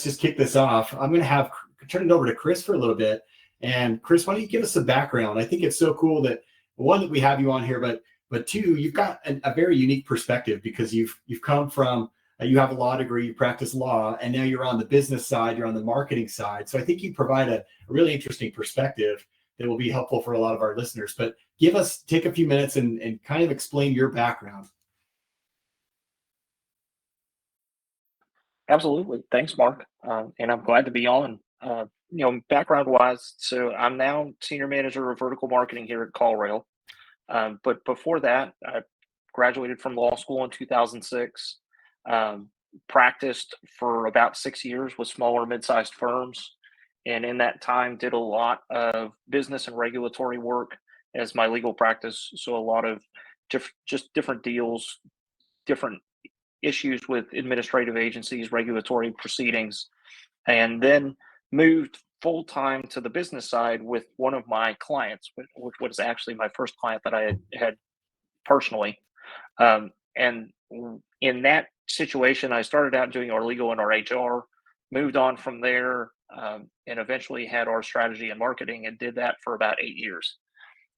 just kick this off. I'm going to turn it over to Chris for a little bit. And Chris, why don't you give us some background? I think it's so cool that one, that we have you on here, but two, you've got a very unique perspective because you've come from, you have a law degree, you practice law, and now you're on the business side, you're on the marketing side. So I think you provide a really interesting perspective that will be helpful for a lot of our listeners. But take a few minutes and kind of explain your background. Absolutely. Thanks, Mark. And I'm glad to be on. Background wise, so I'm now senior manager of vertical marketing here at CallRail. But before that, I graduated from law school in 2006, practiced for about 6 years with smaller mid-sized firms. And in that time, did a lot of business and regulatory work as my legal practice. So a lot of just different deals, different issues with administrative agencies, regulatory proceedings, and then moved full time to the business side with one of my clients, which was actually my first client that I had personally. And in that situation, I started out doing our legal and our HR, moved on from there, and eventually had our strategy and marketing, and did that for about 8 years.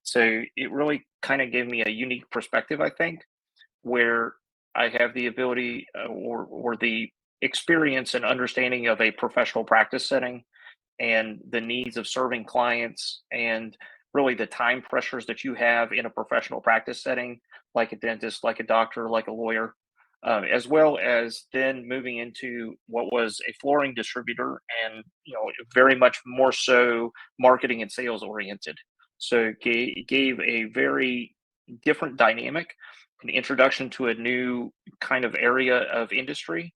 So it really kind of gave me a unique perspective, I think, where I have the ability or the experience and understanding of a professional practice setting and the needs of serving clients, and really the time pressures that you have in a professional practice setting, like a dentist, like a doctor, like a lawyer, as well as then moving into what was a flooring distributor, and very much more so marketing and sales oriented. So it gave a very different dynamic, an introduction to a new kind of area of industry,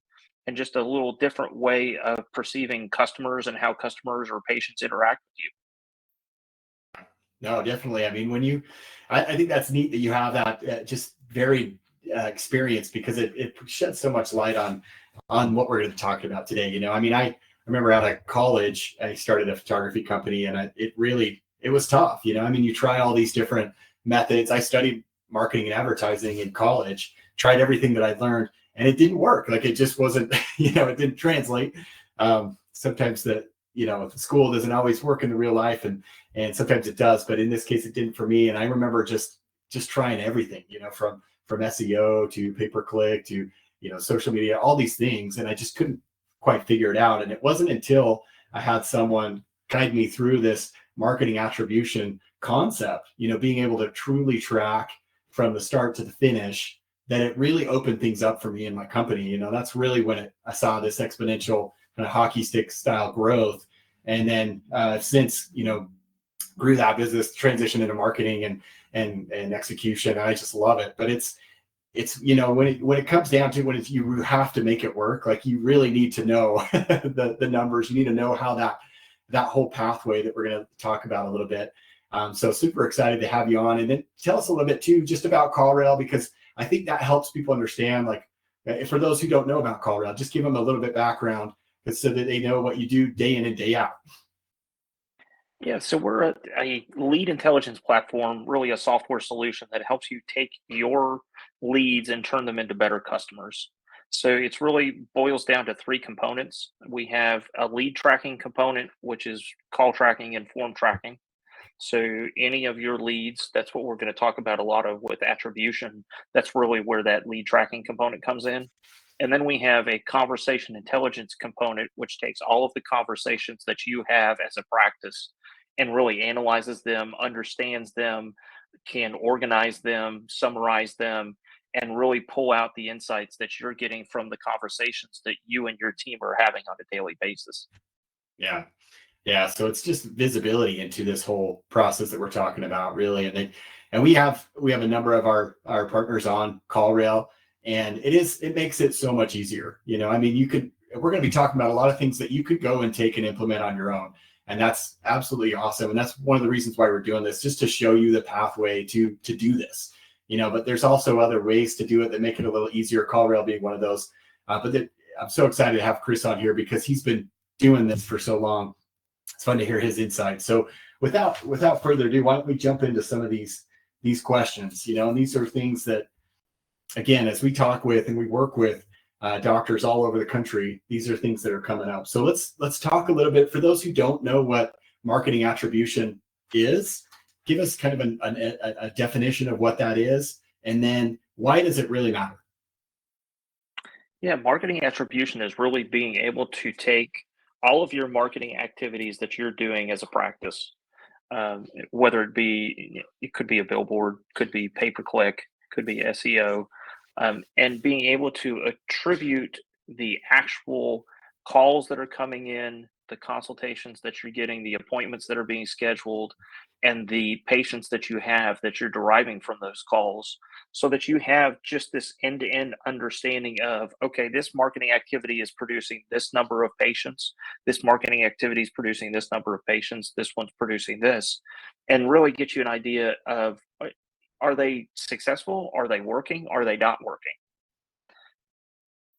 and just a little different way of perceiving customers and how customers or patients interact with you. No, definitely. I mean, I think that's neat that you have that just very experience, because it sheds so much light on what we're going to talk about today. I mean, I remember out of college, I started a photography company, and it was tough. I mean, you try all these different methods. I studied marketing and advertising in college, tried everything that I'd learned, and it didn't work. Like, it just wasn't, it didn't translate. Sometimes the school doesn't always work in the real life, and sometimes it does, but in this case, it didn't for me. And I remember just trying everything, from SEO to pay-per-click to, social media, all these things. And I just couldn't quite figure it out. And it wasn't until I had someone guide me through this marketing attribution concept, being able to truly track from the start to the finish, that it really opened things up for me in my company. That's really when I saw this exponential kind of hockey stick style growth. And then since, grew that business, transitioned into marketing and execution. I just love it. But it's when it comes down to you have to make it work, like, you really need to know the numbers. You need to know how that whole pathway that we're going to talk about a little bit. So super excited to have you on. And then tell us a little bit too, just about CallRail, because I think that helps people understand, like, for those who don't know about CallRail, just give them a little bit background so that they know what you do day in and day out. Yeah, so we're a lead intelligence platform, really a software solution that helps you take your leads and turn them into better customers. So it's really boils down to three components. We have a lead tracking component, which is call tracking and form tracking. So any of your leads, that's what we're going to talk about a lot of with attribution. That's really where that lead tracking component comes in. And then we have a conversation intelligence component, which takes all of the conversations that you have as a practice and really analyzes them, understands them, can organize them, summarize them, and really pull out the insights that you're getting from the conversations that you and your team are having on a daily basis. Yeah. Yeah. So it's just visibility into this whole process that we're talking about, really. And we have a number of our partners on CallRail, and it makes it so much easier. I mean, we're going to be talking about a lot of things that you could go and take and implement on your own. And that's absolutely awesome. And that's one of the reasons why we're doing this, just to show you the pathway to do this. But there's also other ways to do it that make it a little easier, CallRail being one of those. But I'm so excited to have Chris on here, because he's been doing this for so long. It's fun to hear his insight. So without further ado, why don't we jump into some of these questions? And these are things that, again, as we talk with and we work with doctors all over the country. These are things that are coming up. So let's talk a little bit for those who don't know what marketing attribution is. Give us kind of a definition of what that is, and then why does it really matter? Yeah, marketing attribution is really being able to take all of your marketing activities that you're doing as a practice, whether it could be a billboard, could be pay per click, could be SEO, and being able to attribute the actual calls that are coming in, the consultations that you're getting, the appointments that are being scheduled, and the patients that you have that you're deriving from those calls, so that you have just this end to end understanding of, okay, this marketing activity is producing this number of patients, this marketing activity is producing this number of patients, this one's producing this, and really get you an idea of, are they successful? Are they working? Are they not working?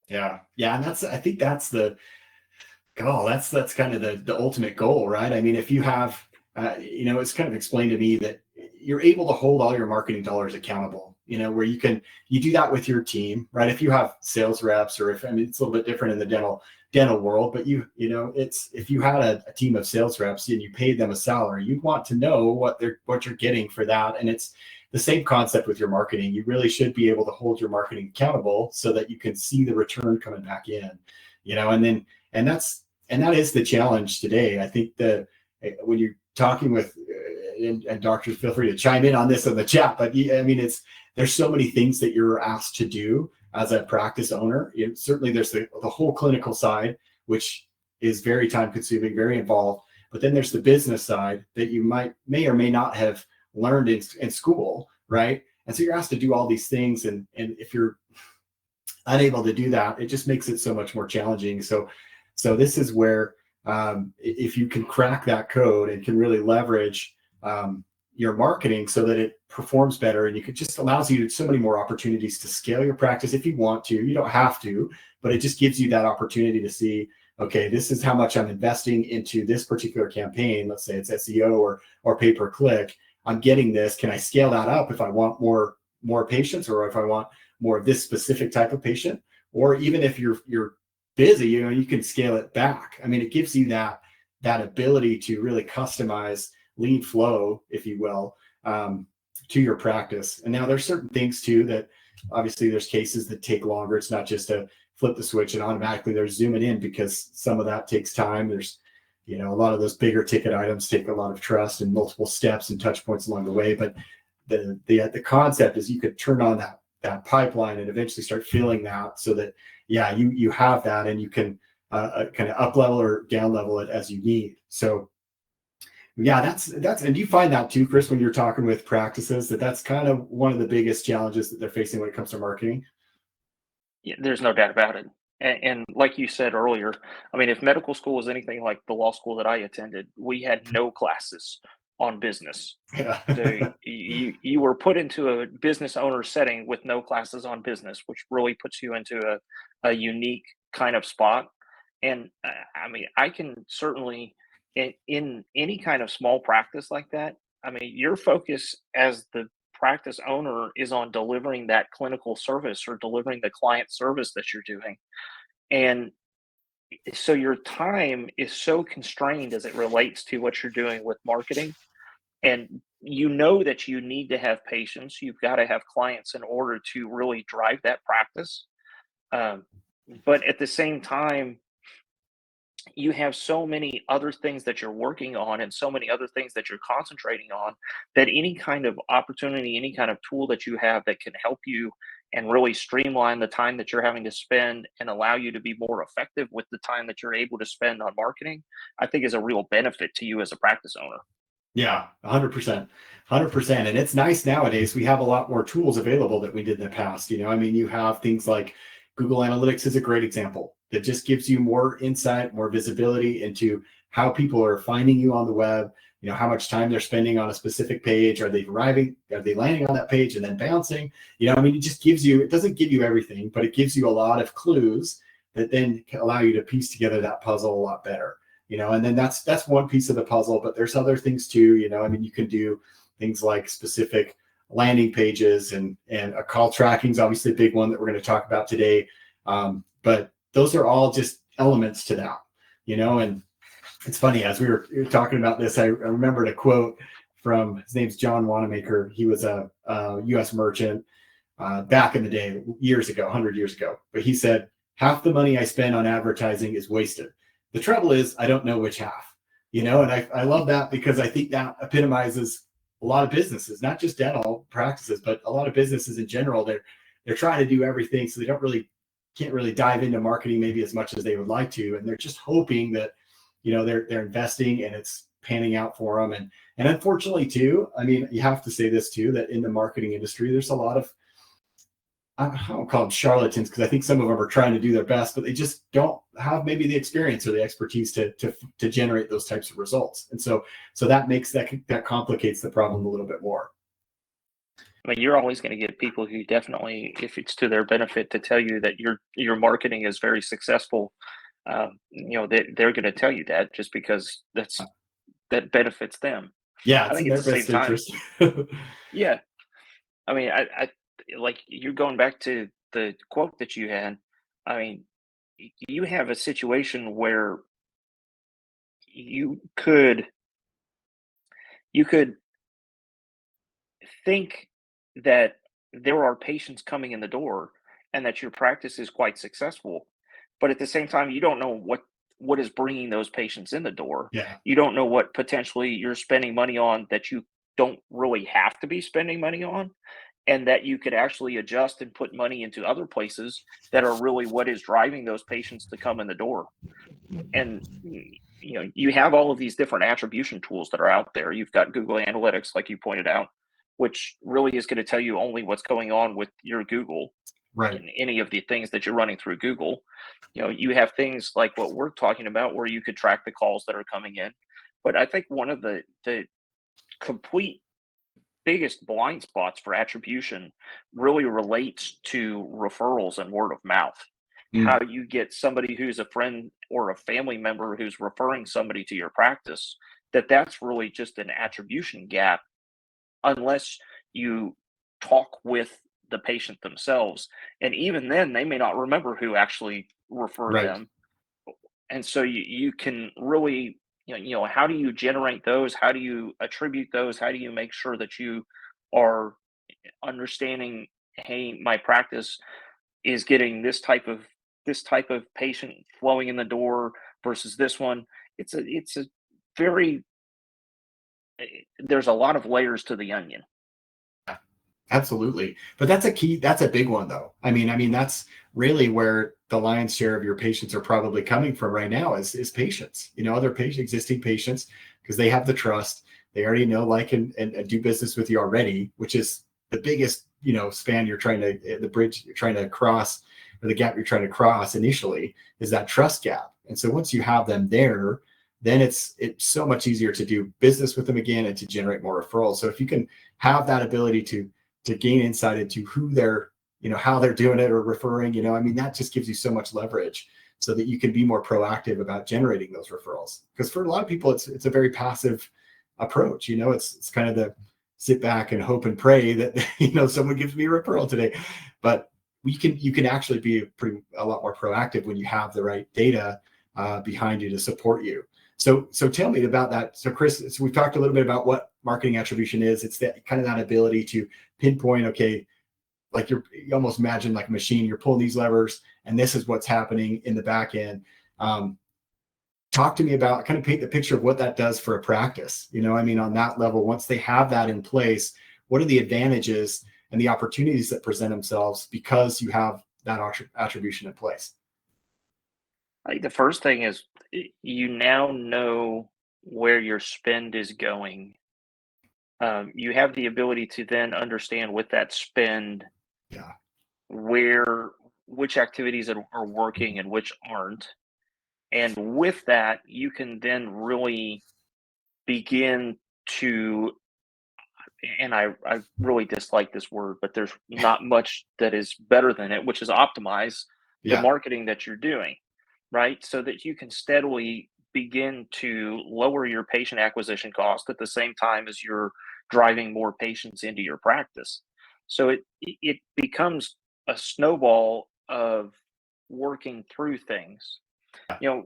Yeah, and I think that's that's kind of the ultimate goal, right? I mean, if you have, it's kind of explained to me that you're able to hold all your marketing dollars accountable, where you do that with your team, right? If you have sales reps, or it's a little bit different in the dental world, but it's, if you had a team of sales reps and you paid them a salary, you'd want to know what you're getting for that. And it's the same concept with your marketing. You really should be able to hold your marketing accountable so that you can see the return coming back in, and that is the challenge today. I think that when you're talking with, and doctors, feel free to chime in on this in the chat, but there's so many things that you're asked to do as a practice owner. Certainly there's the whole clinical side, which is very time consuming, very involved, but then there's the business side that you may or may not have learned in school, right? And so you're asked to do all these things, and if you're unable to do that, it just makes it so much more challenging. So this is where, if you can crack that code and can really leverage your marketing so that it performs better, and just allows you so many more opportunities to scale your practice if you want to. You don't have to, but it just gives you that opportunity to see, okay, this is how much I'm investing into this particular campaign. Let's say it's SEO or pay per click. I'm getting this. Can I scale that up if I want more patients, or if I want more of this specific type of patient? Or even if you're busy, you can scale it back. It gives you that ability to really customize lead flow, if you will, to your practice. And now there's certain things too that obviously there's cases that take longer. It's not just to flip the switch and automatically they're zooming in, because some of that takes time. There's, a lot of those bigger ticket items take a lot of trust and multiple steps and touch points along the way. But the concept is you could turn on that pipeline and eventually start filling that, so that, you have that, and you can kind of up level or down level it as you need. So that's, and do you find that too, Chris, when you're talking with practices, that's kind of one of the biggest challenges that they're facing when it comes to marketing? Yeah, there's no doubt about it. And like you said earlier, if medical school was anything like the law school that I attended, we had no classes on business. Yeah. So you were put into a business owner setting with no classes on business, which really puts you into a unique kind of spot. And I can certainly, in any kind of small practice like that, your focus as the practice owner is on delivering that clinical service or delivering the client service that you're doing. And so your time is so constrained as it relates to what you're doing with marketing. And that you need to have patients, you've got to have clients in order to really drive that practice. But at the same time, you have so many other things that you're working on and so many other things that you're concentrating on, that any kind of opportunity, any kind of tool that you have that can help you and really streamline the time that you're having to spend and allow you to be more effective with the time that you're able to spend on marketing, I think is a real benefit to you as a practice owner. Yeah, 100%. And it's nice nowadays. We have a lot more tools available that we did in the past. You have things like Google Analytics is a great example that just gives you more insight, more visibility into how people are finding you on the web, how much time they're spending on a specific page. Are they landing on that page and then bouncing? It just gives you, it doesn't give you everything, but it gives you a lot of clues that then can allow you to piece together that puzzle a lot better. And then that's one piece of the puzzle, but there's other things too. You can do things like specific landing pages, and a call tracking is obviously a big one that we're going to talk about today. But those are all just elements to that, and it's funny, as we were talking about this, I remembered a quote from, his name's John Wanamaker. He was a U.S. merchant back in the day, years ago, 100 years ago. But he said, half the money I spend on advertising is wasted. The trouble is, I don't know which half, and I love that, because I think that epitomizes a lot of businesses, not just dental practices, but a lot of businesses in general. They're trying to do everything, so they can't really dive into marketing maybe as much as they would like to, and they're just hoping that they're investing and it's panning out for them. And unfortunately too, I mean, you have to say this too, that in the marketing industry, there's a lot of, I don't call them charlatans, because I think some of them are trying to do their best, but they just don't have maybe the experience or the expertise to generate those types of results. And so that makes that complicates the problem a little bit more. I mean, you're always going to get people who definitely, if it's to their benefit, to tell you that your marketing is very successful. They're going to tell you that just because that benefits them. Yeah, I it's think in at their the same best time, interest. yeah. I mean, I like you going back to the quote that you had. I mean, you have a situation where you could you could think that there are patients coming in the door and that your practice is quite successful, but at the same time you don't know what is bringing those patients in the door. Yeah, You don't know what potentially you're spending money on that you don't really have to be spending money on, and that you could actually adjust and put money into other places that are really what is driving those patients to come in the door. And you have all of these different attribution tools that are out there. You've got Google Analytics, like you pointed out, which really is going to tell you only what's going on with your Google right. in any of the things that you're running through Google. You have things like what we're talking about where you could track the calls that are coming in. But I think one of the complete biggest blind spots for attribution really relates to referrals and word of mouth. How Mm, you get somebody who's a friend or a family member who's referring somebody to your practice, that's really just an attribution gap unless you talk with the patient themselves. And even then, they may not remember who actually referred right. them. And so you can really, how do you generate those? How do you attribute those? How do you make sure that you are understanding, hey, my practice is getting this type of patient flowing in the door versus this one. It's a very there's a lot of layers to the onion. Absolutely. But that's a big one though. I mean, that's really where the lion's share of your patients are probably coming from right now is patients, other existing patients, because they have the trust. They already know, like, and do business with you already, which is the biggest, span the bridge you're trying to cross, or the gap you're trying to cross initially, is that trust gap. And so once you have them there, then it's so much easier to do business with them again and to generate more referrals. So if you can have that ability to gain insight into who they're, how they're doing it or referring, I mean, that just gives you so much leverage so that you can be more proactive about generating those referrals. Because for a lot of people, it's a very passive approach. It's kind of the sit back and hope and pray that, someone gives me a referral today. But you can actually be a lot more proactive when you have the right data behind you to support you. So tell me about that. So Chris, we've talked a little bit about what marketing attribution is. It's that kind of that ability to pinpoint, okay, like you almost imagine like a machine, you're pulling these levers and this is what's happening in the back end. Talk to me about, kind of paint the picture of what that does for a practice. I mean, on that level, once they have that in place, what are the advantages and the opportunities that present themselves because you have that attribution in place? I think the first thing is you now know where your spend is going. You have the ability to then understand with that spend Yeah. which activities are working and which aren't. And with that, you can then really begin to, and I really dislike this word, but there's not much that is better than it, which is optimize the Yeah. marketing that you're doing, right? So that you can steadily begin to lower your patient acquisition cost at the same time as you're driving more patients into your practice. So it becomes a snowball of working through things. You know,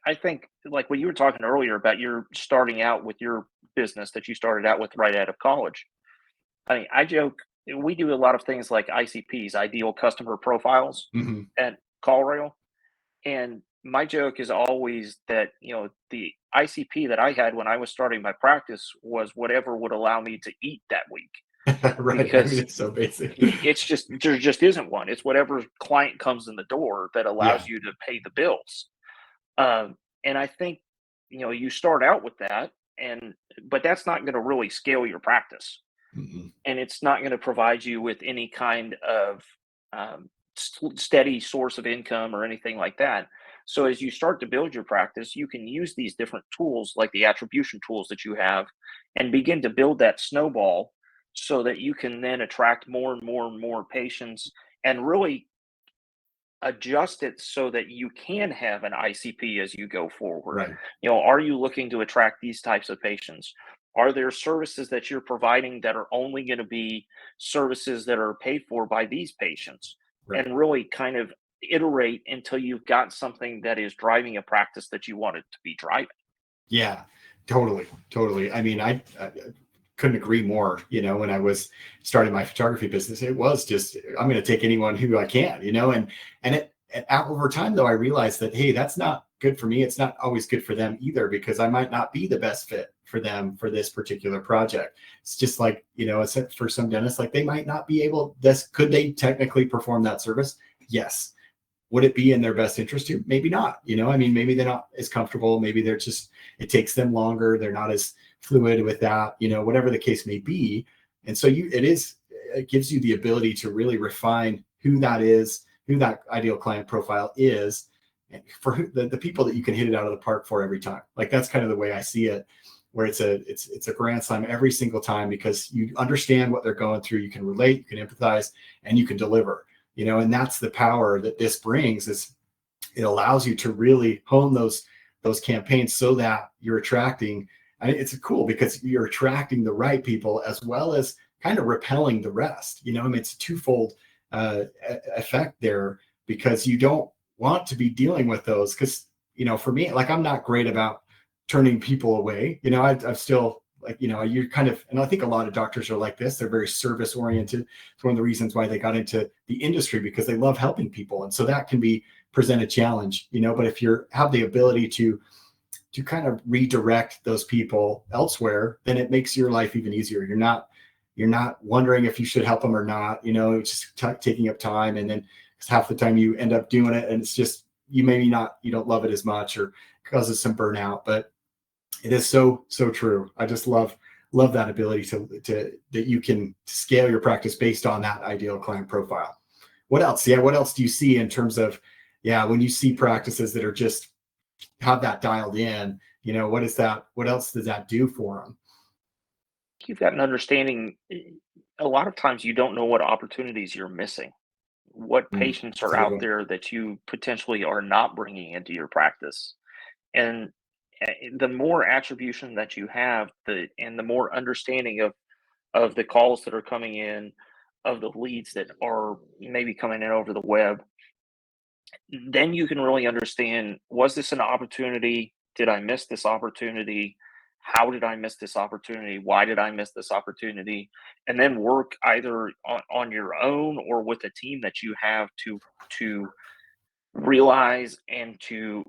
I think like when you were talking earlier about your starting out with your business that you started out with right out of college. I mean, I joke we do a lot of things like ICPs, ideal customer profiles Hmm. at CallRail. And my joke is always that, the ICP that I had when I was starting my practice was whatever would allow me to eat that week Right. I mean, because it's so basic. it's just, there just isn't one. It's whatever client comes in the door that allows Yeah. you to pay the bills. And I think, you start out with that but that's not going to really scale your practice, Hmm. and it's not going to provide you with any kind of steady source of income or anything like that. So as you start to build your practice, you can use these different tools like the attribution tools that you have and begin to build that snowball so that you can then attract more and more and more patients and really adjust it so that you can have an ICP as you go forward. Right. Are you looking to attract these types of patients? Are there services that you're providing that are only going to be services that are paid for by these patients? Right. And really kind of iterate until you've got something that is driving a practice that you want it to be driving. Yeah, totally. Totally. I mean, I couldn't agree more. When I was starting my photography business, it was just, I'm going to take anyone who I can, and over time though, I realized that, hey, that's not good for me. It's not always good for them either, because I might not be the best fit for them for this particular project. It's just like, it's for some dentists, like they might not be able, could they technically perform that service? Yes. Would it be in their best interest to? Maybe not. I mean, maybe they're not as comfortable. Maybe they're just, it takes them longer. They're not as fluid with that, whatever the case may be. And so it gives you the ability to really refine who that is, who that ideal client profile is, and for the people that you can hit it out of the park for every time. Like that's kind of the way I see it, where it's a grand slam every single time, because you understand what they're going through. You can relate, you can empathize, and you can deliver. And that's the power that this brings, is it allows you to really hone those campaigns so that you're attracting. I mean, it's cool because you're attracting the right people as well as kind of repelling the rest. I mean, it's a twofold effect there, because you don't want to be dealing with those. Because for me, like, I'm not great about turning people away. I've still, like, you're kind of, and I think a lot of doctors are like this. They're very service oriented. It's one of the reasons why they got into the industry, because they love helping people. And so that can present a challenge, but if you have the ability to kind of redirect those people elsewhere, then it makes your life even easier. You're not wondering if you should help them or not. It's just taking up time. And then half the time you end up doing it, and it's just, you don't love it as much, or causes some burnout. But it is so true. I just love that ability to that you can scale your practice based on that ideal client profile. What else? Yeah, what else do you see in terms of, when you see practices that are just have that dialed in? What is that? What else does that do for them? You've got an understanding. A lot of times you don't know what opportunities you're missing, what patients That's a are good out one. there that you potentially are not bringing into your practice. And the more attribution that you have, the more understanding of the calls that are coming in, of the leads that are maybe coming in over the web, then you can really understand, was this an opportunity? Did I miss this opportunity? How did I miss this opportunity? Why did I miss this opportunity? And then work either on your own or with a team that you have to realize and to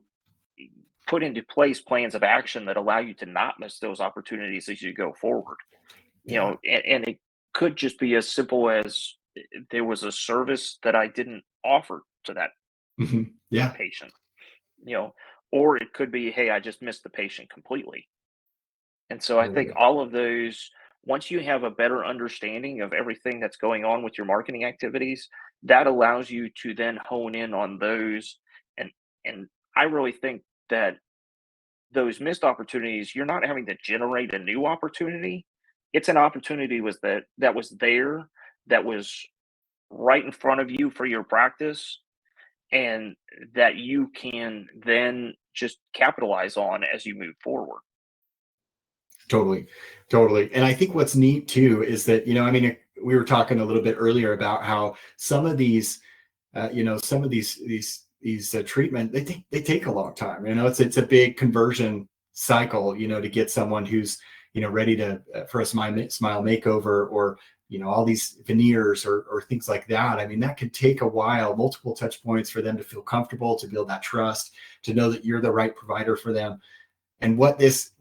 put into place plans of action that allow you to not miss those opportunities as you go forward. Yeah. And it could just be as simple as there was a service that I didn't offer to that Yeah. patient, you know, or it could be, hey, I just missed the patient completely. And so I think Totally. all of those, once you have a better understanding of everything that's going on with your marketing activities, that allows you to then hone in on those. And and I really think that those missed opportunities, you're not having to generate a new opportunity. It's an opportunity that was there, that was right in front of you for your practice, and that you can then just capitalize on as you move forward. Totally. Totally. And I think what's neat too is that, I mean, we were talking a little bit earlier about how some of these some of these treatment, they take a long time. It's a big conversion cycle, to get someone who's, ready to for a smile makeover, or all these veneers or things like that. I mean, that could take a while, multiple touch points for them to feel comfortable, to build that trust, to know that you're the right provider for them. And what this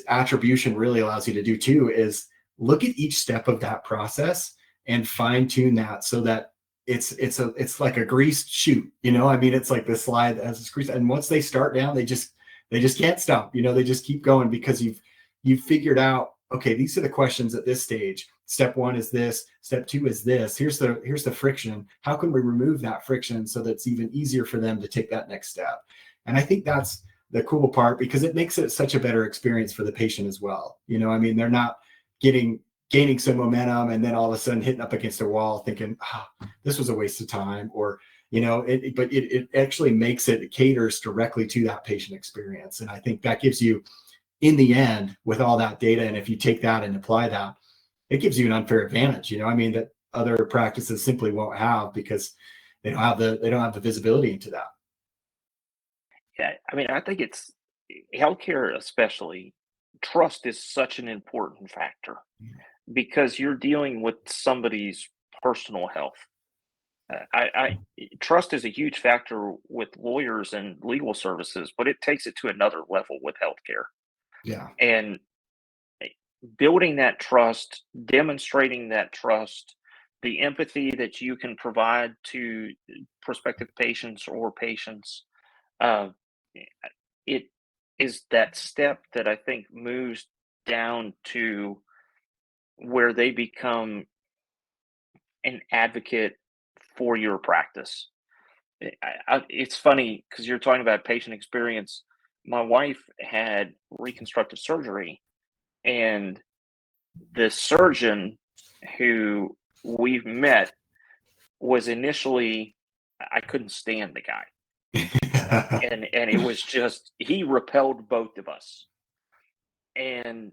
attribution really allows you to do too is look at each step of that process and fine tune that, so that it's like a greased chute. It's like the slide that has this grease, and once they start down, they just can't stop. They just keep going, because you've figured out, okay, these are the questions at this stage. Step 1 is this. Step 2 is this. Here's the friction. How can we remove that friction so that it's even easier for them to take that next step? And I think that's the cool part, because it makes it such a better experience for the patient as well. They're not gaining some momentum and then all of a sudden hitting up against a wall thinking, this was a waste of time, or but it actually it caters directly to that patient experience. And I think that gives you, in the end, with all that data, and if you take that and apply that, it gives you an unfair advantage, that other practices simply won't have, because they don't have the visibility into that. Yeah, I think it's healthcare, especially trust is such an important factor, because you're dealing with somebody's personal health. I trust is a huge factor with lawyers and legal services, but it takes it to another level with healthcare. Yeah. And building that trust, demonstrating that trust, the empathy that you can provide to prospective patients or patients, uh, it is that step that I think moves down to where they become an advocate for your practice. It's funny because you're talking about patient experience. My wife had reconstructive surgery, and the surgeon who we've met was initially, I couldn't stand the guy. And it was just, he repelled both of us. And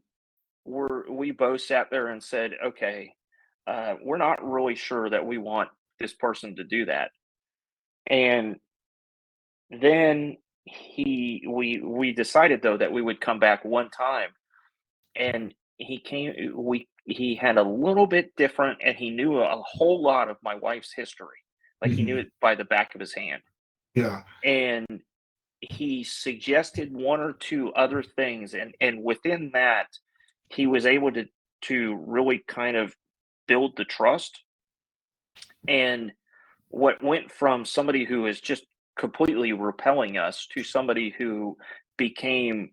we both sat there and said, okay, we're not really sure that we want this person to do that. And then we decided, though, that we would come back one time, and he had a little bit different, and he knew a whole lot of my wife's history. Like, he knew it by the back of his hand. Yeah. And he suggested one or two other things, and within that, he was able to really kind of build the trust. And what went from somebody who is just completely repelling us to somebody who became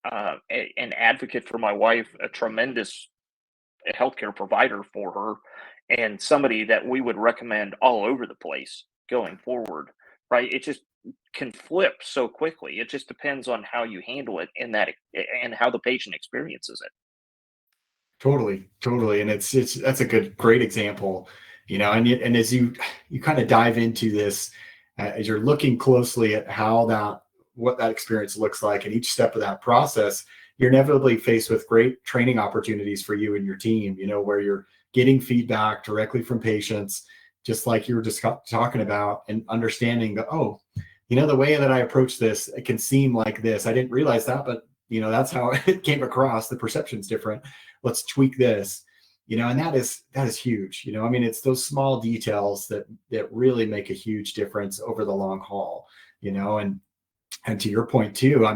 an advocate for my wife, a tremendous healthcare provider for her, and somebody that we would recommend all over the place going forward, right? It just can flip so quickly. It just depends on how you handle it and how the patient experiences it. Totally. And that's a great example, and as you kind of dive into this, as you're looking closely at what that experience looks like, and each step of that process, you're inevitably faced with great training opportunities for you and your team, where you're getting feedback directly from patients, just like you were just talking about, and understanding that, the way that I approach this, it can seem like this. I didn't realize that, but that's how it came across. The perception's different. Let's tweak this, and that is huge. It's those small details that really make a huge difference over the long haul, and to your point too,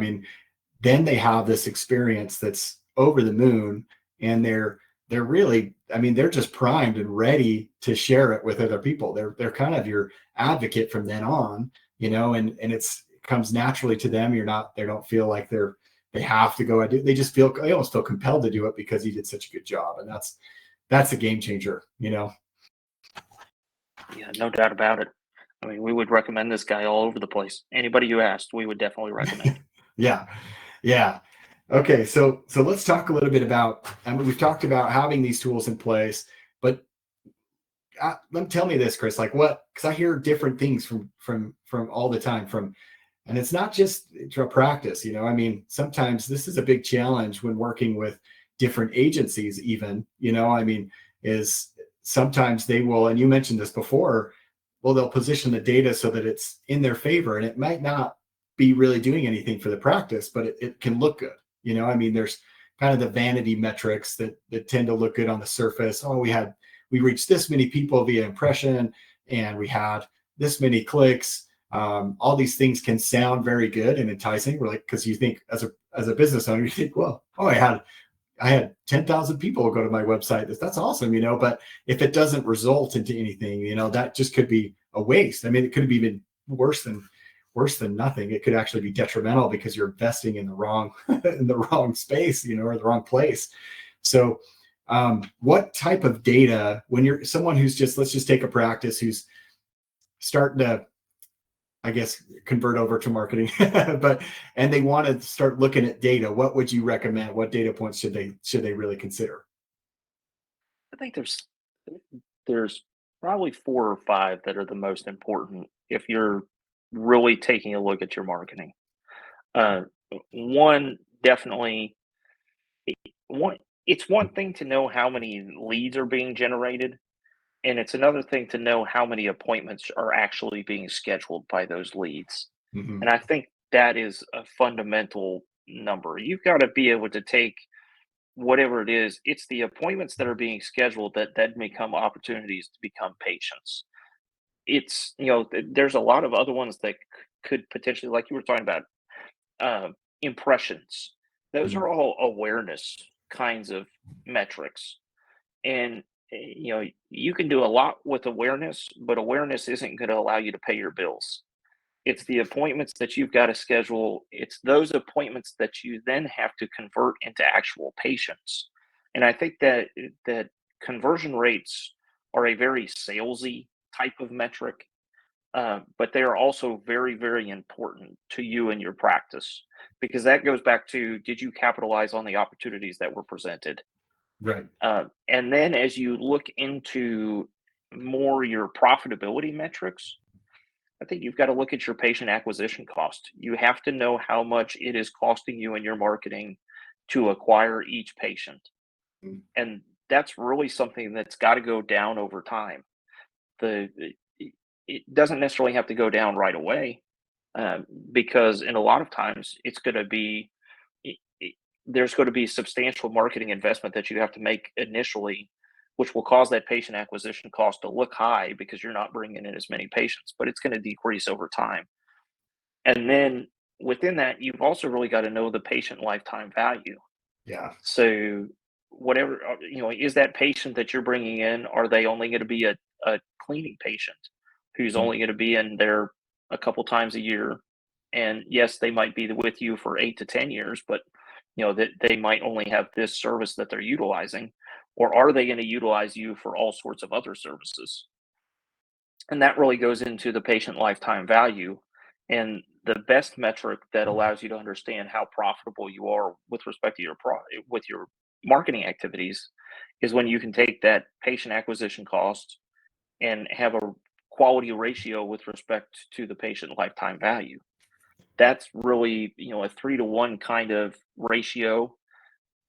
then they have this experience that's over the moon, and they're really, they're just primed and ready to share it with other people. They're kind of your advocate from then on, and it comes naturally to them. They don't feel like they have to go and do it. They almost feel compelled to do it because you did such a good job. And that's a game changer, Yeah, no doubt about it. We would recommend this guy all over the place. Anybody you asked, we would definitely recommend. Yeah. Okay. So let's talk a little bit about, we've talked about having these tools in place, but tell me this, Chris, because I hear different things from all the time and it's not just to practice, sometimes this is a big challenge when working with different agencies, even, is sometimes they will, and you mentioned this before, well, they'll position the data so that it's in their favor, and it might not be really doing anything for the practice, but it can look good. I mean, there's kind of the vanity metrics that tend to look good on the surface. Oh, we reached this many people via impression, and we had this many clicks. All these things can sound very good and enticing. We're like, because you think as a business owner, you think, well, I had 10,000 people go to my website. That's awesome, but if it doesn't result into anything, that just could be a waste. I mean, it could be even worse than nothing. It could actually be detrimental because you're investing in the wrong space, or the wrong place. So what type of data, when you're someone who's let's just take a practice who's starting to, I guess, convert over to marketing, and they want to start looking at data, what would you recommend? What data points should they really consider? I think there's probably 4 or 5 that are the most important if you're really taking a look at your marketing. Uh, one definitely one it's one thing to know how many leads are being generated, and it's another thing to know how many appointments are actually being scheduled by those leads. Mm-hmm. And I think that is a fundamental number. You've got to be able to take whatever it is, it's the appointments that are being scheduled that then become opportunities to become patients. It's, there's a lot of other ones that could potentially, like you were talking about, uh, impressions. Those Mm-hmm. are all awareness kinds of metrics. And, you can do a lot with awareness, but awareness isn't going to allow you to pay your bills. It's the appointments that you've got to schedule. It's those appointments that you then have to convert into actual patients. And I think that conversion rates are a very salesy type of metric, but they are also very, very important to you and your practice because that goes back to, did you capitalize on the opportunities that were presented? Right. And then as you look into more your profitability metrics, I think you've got to look at your patient acquisition cost. You have to know how much it is costing you in your marketing to acquire each patient. Mm-hmm. And that's really something that's got to go down over time. The it doesn't necessarily have to go down right away, because in a lot of times it's going to be it, it, there's going to be substantial marketing investment that you have to make initially, which will cause that patient acquisition cost to look high because you're not bringing in as many patients, but it's going to decrease over time. And then within that, you've also really got to know the patient lifetime value. Yeah. So whatever, is that patient that you're bringing in, are they only going to be a cleaning patient who's Mm-hmm. only going to be in there a couple times a year? And yes, they might be with you for 8 to 10 years, but that they might only have this service that they're utilizing, or are they going to utilize you for all sorts of other services? And that really goes into the patient lifetime value. And the best metric that allows you to understand how profitable you are with respect to with your marketing activities is when you can take that patient acquisition cost and have a quality ratio with respect to the patient lifetime value. That's really, a 3-to-1 kind of ratio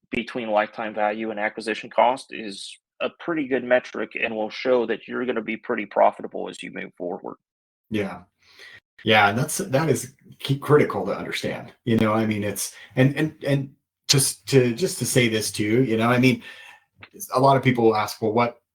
between lifetime value and acquisition cost is a pretty good metric and will show that you're going to be pretty profitable as you move forward. Yeah. Yeah. And that is critical to understand. I mean, it's, and just to say this too, I mean, a lot of people will ask, well,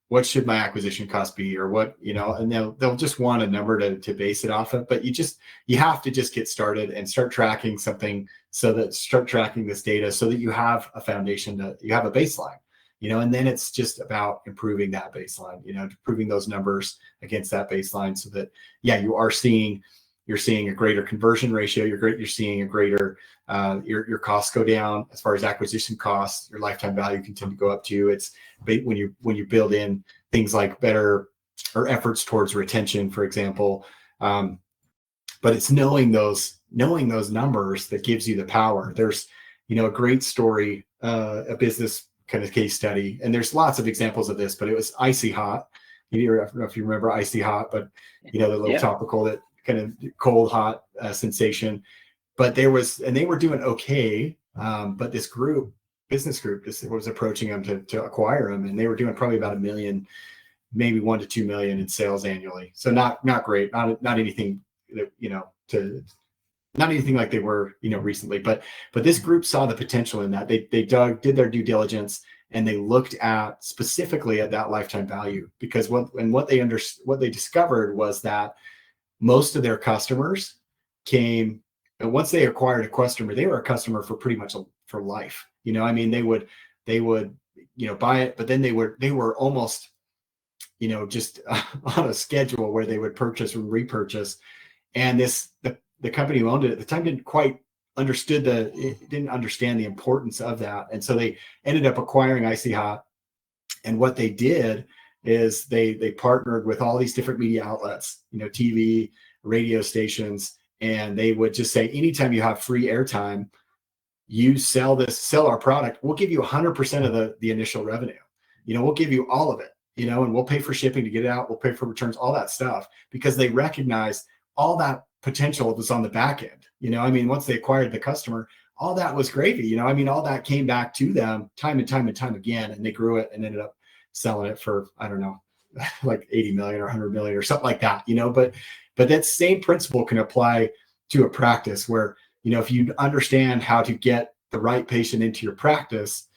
what should my acquisition cost be, or what, and they'll just want a number to base it off of. But you have to just get started and start tracking something, start tracking this data so that you have a foundation, you have a baseline, and then it's just about improving that baseline, improving those numbers against that baseline so that, yeah, you're seeing a greater conversion ratio. You're seeing a greater, your costs go down as far as acquisition costs. Your lifetime value can tend to go up too. It's when you build in things like better or efforts towards retention, for example. But it's knowing those numbers that gives you the power. There's, a great story, a business kind of case study, and there's lots of examples of this. But it was Icy Hot. I don't know if you remember Icy Hot, but the little topical that kind of cold hot sensation. But they were doing okay. But this business group was approaching them to acquire them, and they were doing probably about $1 million maybe 1 to 2 million in sales annually. So not great, not anything that, not anything like they were, recently, but this group saw the potential in that. They did their due diligence, and they looked at specifically at that lifetime value, because what they discovered was that most of their customers came, and once they acquired a customer, they were a customer for pretty much for life. I mean, they would buy it, but then they were almost, just on a schedule where they would purchase and repurchase. And the company who owned it at the time didn't quite understand the importance of that. And so they ended up acquiring Icy Hot. And what they did is they partnered with all these different media outlets, TV, radio stations, and they would just say, anytime you have free airtime, you sell our product, we'll give you 100% of the initial revenue. We'll give you all of it, and we'll pay for shipping to get it out. We'll pay for returns, all that stuff, because they recognized all that potential was on the back end. I mean, once they acquired the customer, all that was gravy. I mean, all that came back to them time and time and time again, and they grew it and ended up selling it for, I don't know, like 80 million or 100 million or something like that, but that same principle can apply to a practice where, if you understand how to get the right patient into your practice,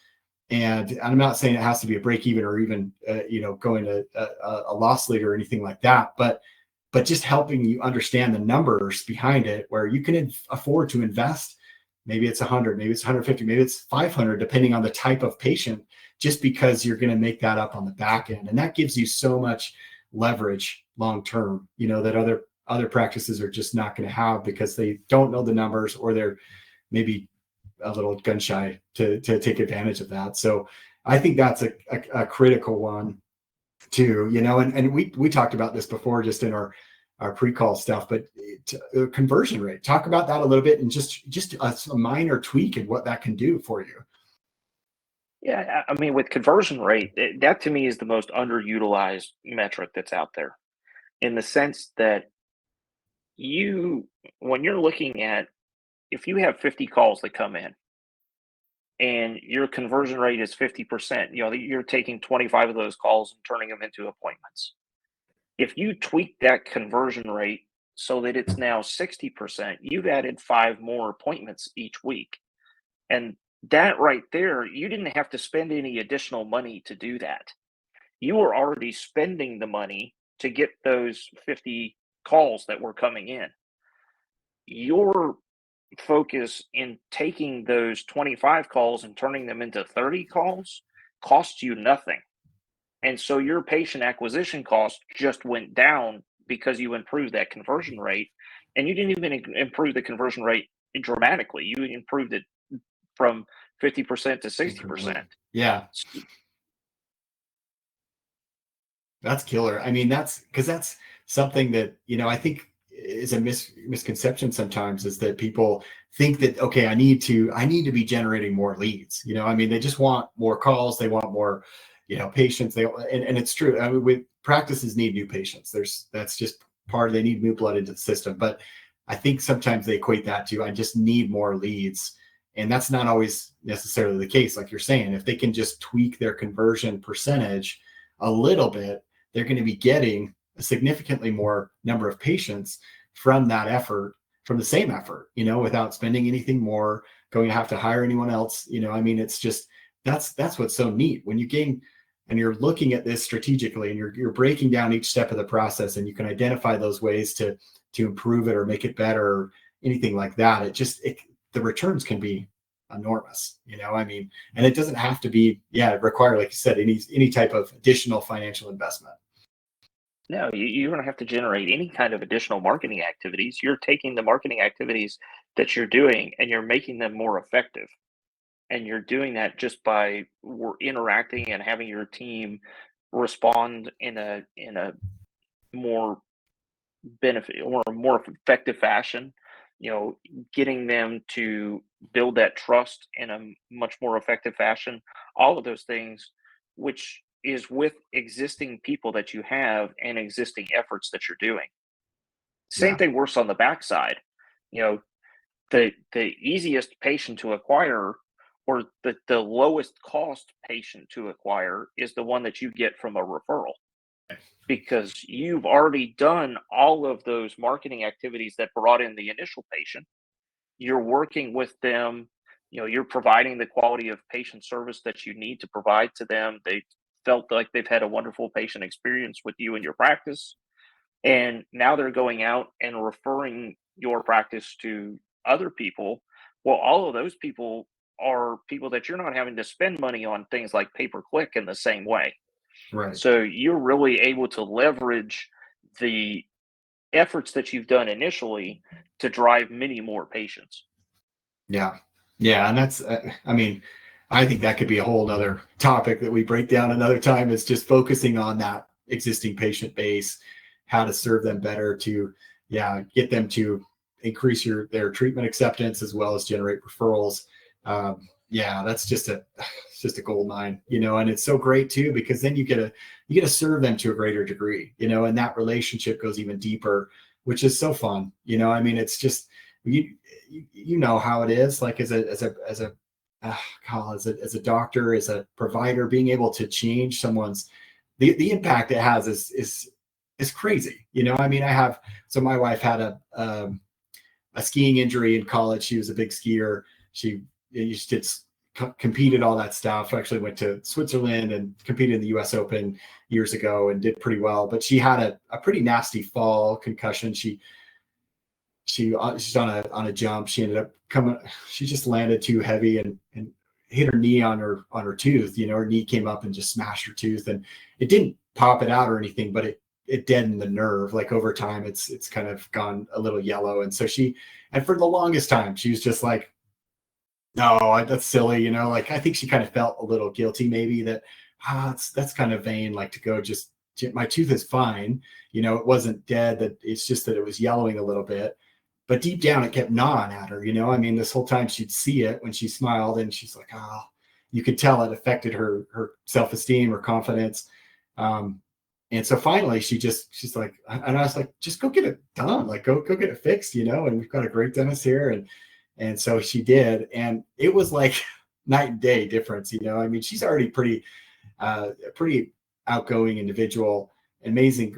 and I'm not saying it has to be a break even or even, going to a loss leader or anything like that, but just helping you understand the numbers behind it, where you can afford to invest. Maybe it's 100, maybe it's 150, maybe it's 500, depending on the type of patient, just because you're going to make that up on the back end. And that gives you so much leverage long-term, that other practices are just not going to have, because they don't know the numbers, or they're maybe a little gun shy to take advantage of that. So I think that's a critical one too, and we talked about this before, just in our pre-call stuff, but conversion rate, talk about that a little bit, and just a minor tweak and what that can do for you. Yeah, I mean, with conversion rate, that to me is the most underutilized metric that's out there, in the sense that when you're looking at, if you have 50 calls that come in and your conversion rate is 50%, you're taking 25 of those calls and turning them into appointments. If you tweak that conversion rate so that it's now 60%, you've added 5 more appointments each week. And that right there, you didn't have to spend any additional money to do that. You were already spending the money to get those 50 calls that were coming in. Your focus in taking those 25 calls and turning them into 30 calls cost you nothing. And so your patient acquisition cost just went down because you improved that conversion rate. And you didn't even improve the conversion rate dramatically. You improved it from 50% to 60%. Yeah. That's killer. I mean, that's something that, I think is a misconception sometimes, is that people think that, okay, I need to be generating more leads. I mean, they just want more calls. They want more, patients. And it's true. I mean, with practices need new patients. That's just they need new blood into the system. But I think sometimes they equate that to, I just need more leads. And that's not always necessarily the case. Like you're saying, if they can just tweak their conversion percentage a little bit, they're going to be getting a significantly more number of patients from that effort, from the same effort, without spending anything more, going to have to hire anyone else. I mean, it's just, that's what's so neat when you gain, and you're looking at this strategically, and you're breaking down each step of the process, and you can identify those ways to improve it or make it better, or anything like that. The returns can be enormous, I mean, and it doesn't have to be, require, like you said, any type of additional financial investment. No, you don't have to generate any kind of additional marketing activities. You're taking the marketing activities that you're doing and you're making them more effective. And you're doing that just by interacting and having your team respond in a more benefit or more effective fashion, getting them to build that trust in a much more effective fashion, all of those things, which is with existing people that you have and existing efforts that you're doing. Same thing works on the backside. The easiest patient to acquire, or the lowest cost patient to acquire, is the one that you get from a referral. because you've already done all of those marketing activities that brought in the initial patient. You're working with them, you're providing the quality of patient service that you need to provide to them. They felt like they've had a wonderful patient experience with you and your practice. And now they're going out and referring your practice to other people. Well, all of those people are people that you're not having to spend money on things like pay per click in the same way. Right. So you're really able to leverage the efforts that you've done initially to drive many more patients. Yeah. Yeah. And that's, I mean, I think that could be a whole other topic that we break down another time, is just focusing on that existing patient base, how to serve them better to, get them to increase their treatment acceptance as well as generate referrals. That's just it's just a gold mine, and it's so great too, because then you get to serve them to a greater degree, and that relationship goes even deeper, which is so fun. I mean, it's just, you know how it is, like as a doctor, as a provider, being able to change someone's, the impact it has is crazy. I mean, my wife had a skiing injury in college. She was a big skier. She competed, all that stuff. Actually went to Switzerland and competed in the US Open years ago and did pretty well, but she had a pretty nasty fall, concussion. She's on a jump. She ended up she just landed too heavy and hit her knee on her tooth. Her knee came up and just smashed her tooth, and it didn't pop it out or anything, but it deadened the nerve. Like over time, it's kind of gone a little yellow. And so and for the longest time, she was just like, no, that's silly. Like, I think she kind of felt a little guilty, maybe, that that's kind of vain, like to go just, my tooth is fine. It wasn't dead, that it's just that it was yellowing a little bit. But deep down, it kept gnawing at her. I mean, this whole time she'd see it when she smiled, and she's like, oh, you could tell it affected her self-esteem, her confidence. And so finally she's like, and I was like, just go get it done. Like, go get it fixed, and we've got a great dentist here. And so she did. And it was like night and day difference. I mean, she's already pretty outgoing individual, amazing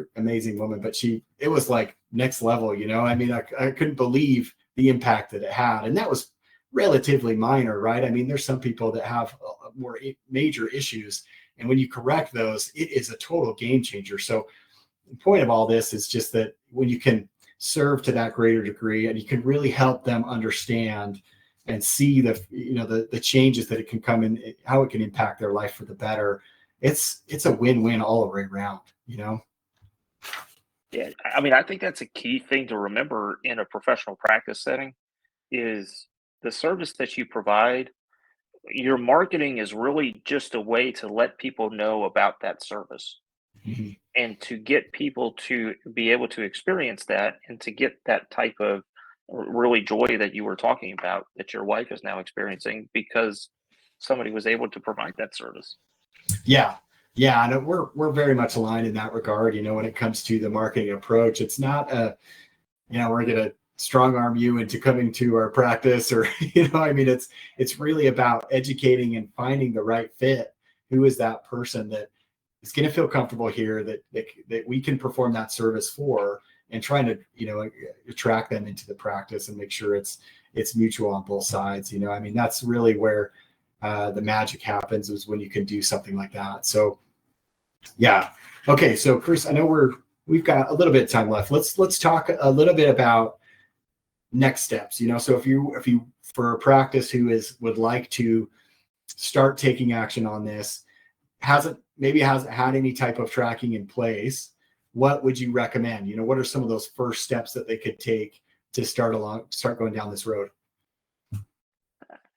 woman, but it was like next level. I mean, I couldn't believe the impact that it had. And that was relatively minor, right? I mean, there's some people that have more major issues, and when you correct those, it is a total game changer. So the point of all this is just that when you can serve to that greater degree, and you can really help them understand and see the changes that it can come in, how it can impact their life for the better, it's a win-win all the way around. Yeah, I mean, I think that's a key thing to remember in a professional practice setting is the service that you provide. Your marketing is really just a way to let people know about that service Mm-hmm. and to get people to be able to experience that and to get that type of really joy that you were talking about that your wife is now experiencing because somebody was able to provide that service. Yeah. And we're very much aligned in that regard. When it comes to the marketing approach, it's not we're going to strong arm you into coming to our practice, or, I mean, it's really about educating and finding the right fit. Who is that person that is going to feel comfortable here, that we can perform that service for, and trying to, attract them into the practice and make sure it's mutual on both sides. I mean, that's really where the magic happens, is when you can do something like that. So yeah. Okay. So Chris, I know we've got a little bit of time left. Let's talk a little bit about next steps. So if you for a practice who would like to start taking action on this, hasn't had any type of tracking in place, what would you recommend? What are some of those first steps that they could take to start going down this road?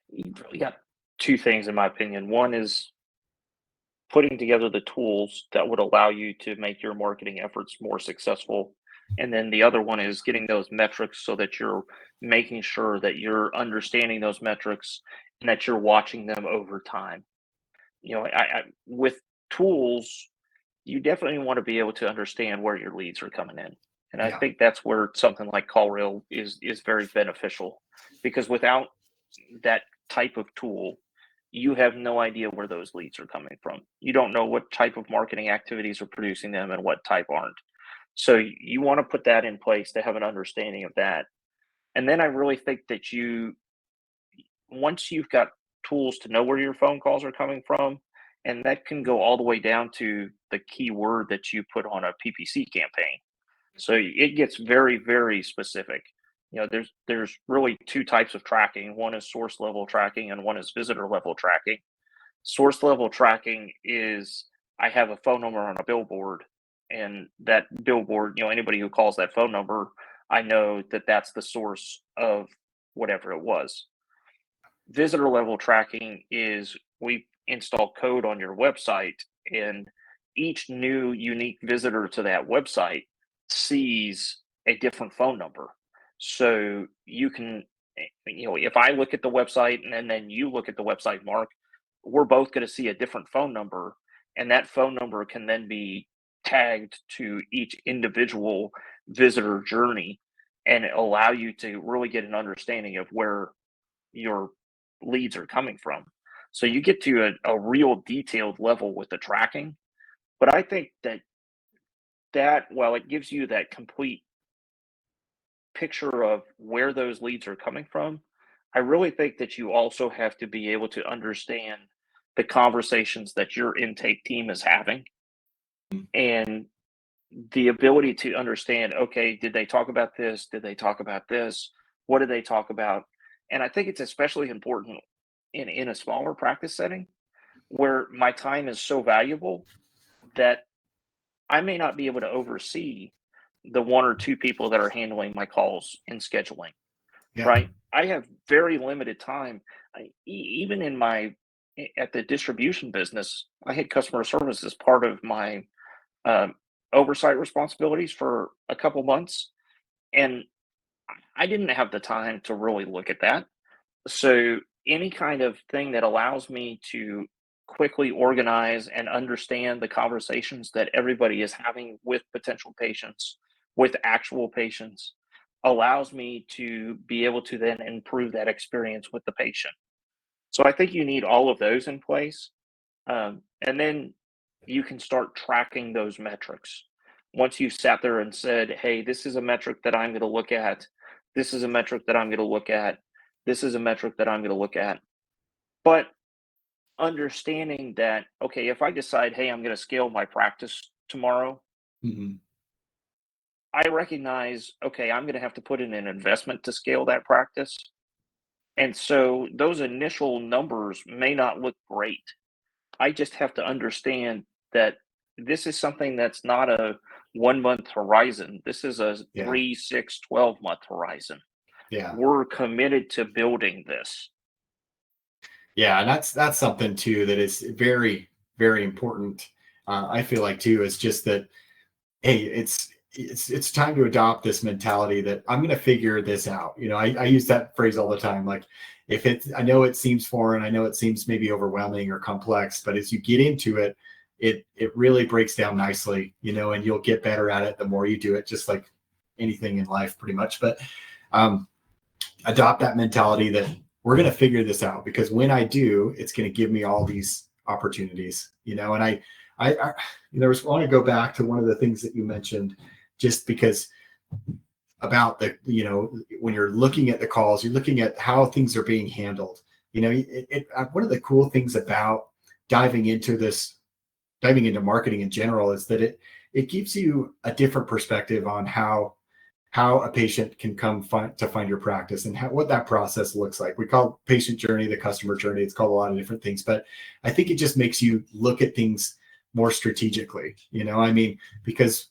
You've really got two things, in my opinion. One is putting together the tools that would allow you to make your marketing efforts more successful. And then the other one is getting those metrics so that you're making sure that you're understanding those metrics and that you're watching them over time. With tools, you definitely want to be able to understand where your leads are coming in. And I think that's where something like CallRail is very beneficial, because without that type of tool, you have no idea where those leads are coming from. You don't know what type of marketing activities are producing them and what type aren't. So you want to put that in place to have an understanding of that. And then I really think that once you've got tools to know where your phone calls are coming from, and that can go all the way down to the keyword that you put on a PPC campaign. So it gets very, very specific. There's really two types of tracking. One is source level tracking and one is visitor level tracking. Source level tracking is I have a phone number on a billboard, and that billboard, anybody who calls that phone number, I know that that's the source of whatever it was. Visitor level tracking is we install code on your website, and each new unique visitor to that website sees a different phone number. So you can, if I look at the website and then you look at the website, Mark, we're both going to see a different phone number, and that phone number can then be tagged to each individual visitor journey and allow you to really get an understanding of where your leads are coming from. So you get to a real detailed level with the tracking. But I think that while it gives you that complete picture of where those leads are coming from, I really think that you also have to be able to understand the conversations that your intake team is having, and the ability to understand, okay, did they talk about this? Did they talk about this? What did they talk about? And I think it's especially important in a smaller practice setting where my time is so valuable that I may not be able to oversee the one or two people that are handling my calls and scheduling, Yeah. right? I have very limited time. Even at the distribution business, I had customer service as part of my oversight responsibilities for a couple months, and I didn't have the time to really look at that. So any kind of thing that allows me to quickly organize and understand the conversations that everybody is having with potential patients, with actual patients, allows me to be able to then improve that experience with the patient. So I think you need all of those in place. And then you can start tracking those metrics. Once you've sat there and said, hey, this is a metric that I'm going to look at, this is a metric that I'm going to look at, this is a metric that I'm going to look at. But understanding that, okay, if I decide, hey, I'm going to scale my practice tomorrow, Mhm. I recognize, okay, I'm going to have to put in an investment to scale that practice. And so those initial numbers may not look great. I just have to understand that this is something that's not a 1 month horizon. This is a Yeah. 3, 6, 12-month horizon. Yeah. We're committed to building this. Yeah, and that's something too that is very, very important. I feel like too is just that, hey, it's time to adopt this mentality that I'm going to figure this out. I use that phrase all the time. Like, I know it seems foreign, I know it seems maybe overwhelming or complex, but as you get into it, it really breaks down nicely, and you'll get better at it the more you do it, just like anything in life, pretty much. But adopt that mentality that we're going to figure this out, because when I do, it's going to give me all these opportunities, and I want to go back to one of the things that you mentioned, just because about when you're looking at the calls, you're looking at how things are being handled. One of the cool things about diving into marketing in general is that it gives you a different perspective on how a patient can come to find your practice, and what that process looks like. We call patient journey the customer journey. It's called a lot of different things, but I think it just makes you look at things more strategically, because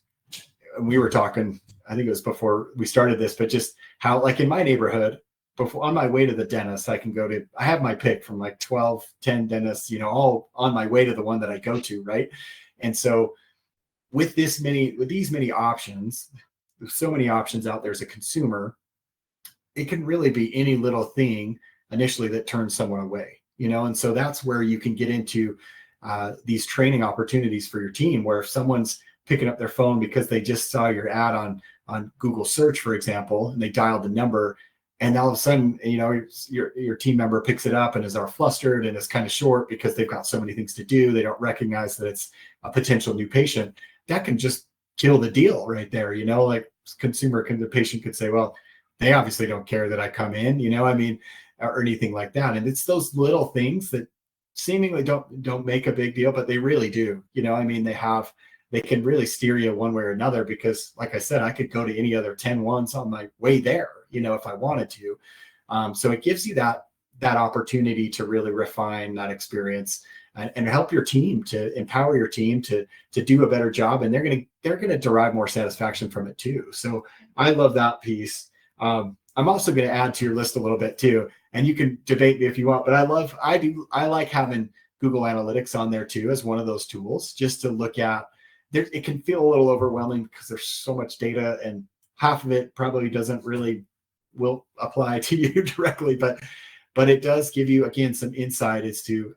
we were talking, I think it was before we started this, but just how, like in my neighborhood, before on my way to the dentist, I have my pick from like 12, 10 dentists, all on my way to the one that I go to. Right. And so with these many options, there's so many options out there as a consumer, it can really be any little thing initially that turns someone away, and so that's where you can get into these training opportunities for your team, where if someone's picking up their phone because they just saw your ad on Google search, for example, and they dialed the number, And all of a sudden, your team member picks it up and is all flustered and is kind of short because they've got so many things to do. They don't recognize that it's a potential new patient. That can just kill the deal right there. Like the patient could say, well, they obviously don't care that I come in, or anything like that. And it's those little things that seemingly don't make a big deal, but they really do. They can really steer you one way or another, because like I said, I could go to any other 10 ones on my way there, if I wanted to. So it gives you that opportunity to really refine that experience and help your team, to empower your team to do a better job. And they're going to derive more satisfaction from it too. So I love that piece. I'm also going to add to your list a little bit too, and you can debate me if you want, but I like having Google Analytics on there too, as one of those tools, just to look at. It can feel a little overwhelming because there's so much data, and half of it probably will apply to you directly, but it does give you, again, some insight as to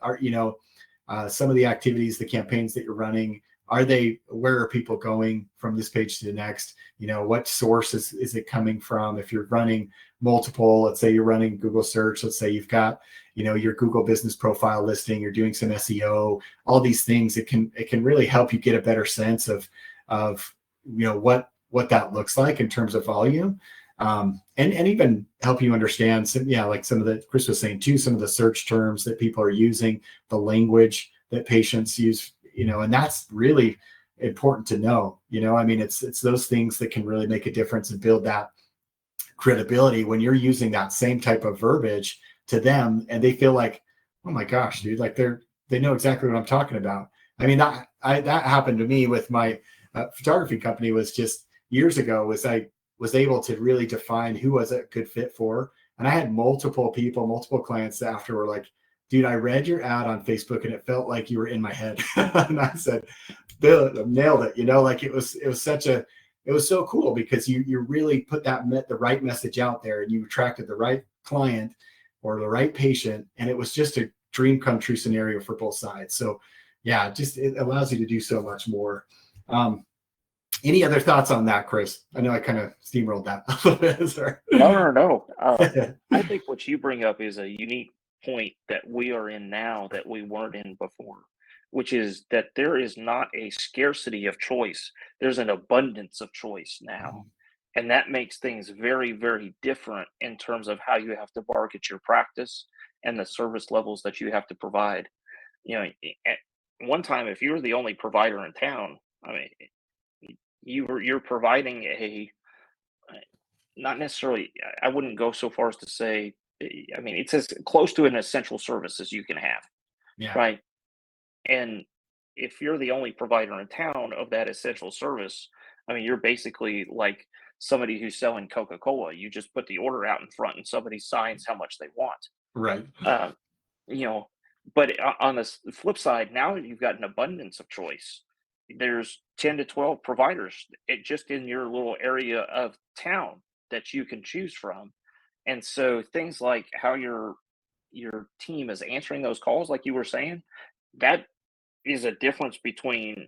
some of the activities, the campaigns that you're running. Where are people going from this page to the next? What source is it coming from? If you're running multiple, let's say you're running Google search, let's say you've got, your Google business profile listing, you're doing some SEO, all these things, it can really help you get a better sense of what that looks like in terms of volume. And even help you understand like some of the, Chris was saying too, some of the search terms that people are using, the language that patients use, and that's really important to know. It's those things that can really make a difference and build that credibility when you're using that same type of verbiage to them, and they feel like, oh my gosh, dude, like they know exactly what I'm talking about. That happened to me with my photography company, was just years ago, I was able to really define who was a good fit for. And I had multiple clients that after were like, dude, I read your ad on Facebook and it felt like you were in my head. And I said, Bill, I nailed it. Like it was so cool, because you really put the right message out there, and you attracted the right client or the right patient. And it was just a dream come true scenario for both sides. So yeah, it allows you to do so much more. Any other thoughts on that, Chris? I know I kind of steamrolled that a little bit. Sorry. No. I think what you bring up is a unique point that we are in now that we weren't in before, which is that there is not a scarcity of choice. There's an abundance of choice now. Mhm. And that makes things very, very different in terms of how you have to market your practice and the service levels that you have to provide. At one time, if you were the only provider in town, you're providing not necessarily, I wouldn't go so far as to say, it's as close to an essential service as you can have, Yeah. right? And if you're the only provider in town of that essential service, you're basically like somebody who's selling Coca-Cola. You just put the order out in front and somebody signs how much they want. Right. Um, you know, but on the flip side, now you've got an abundance of choice. There's 10 to 12 providers just in your little area of town that you can choose from. And so things like how your team is answering those calls, like you were saying, that is a difference between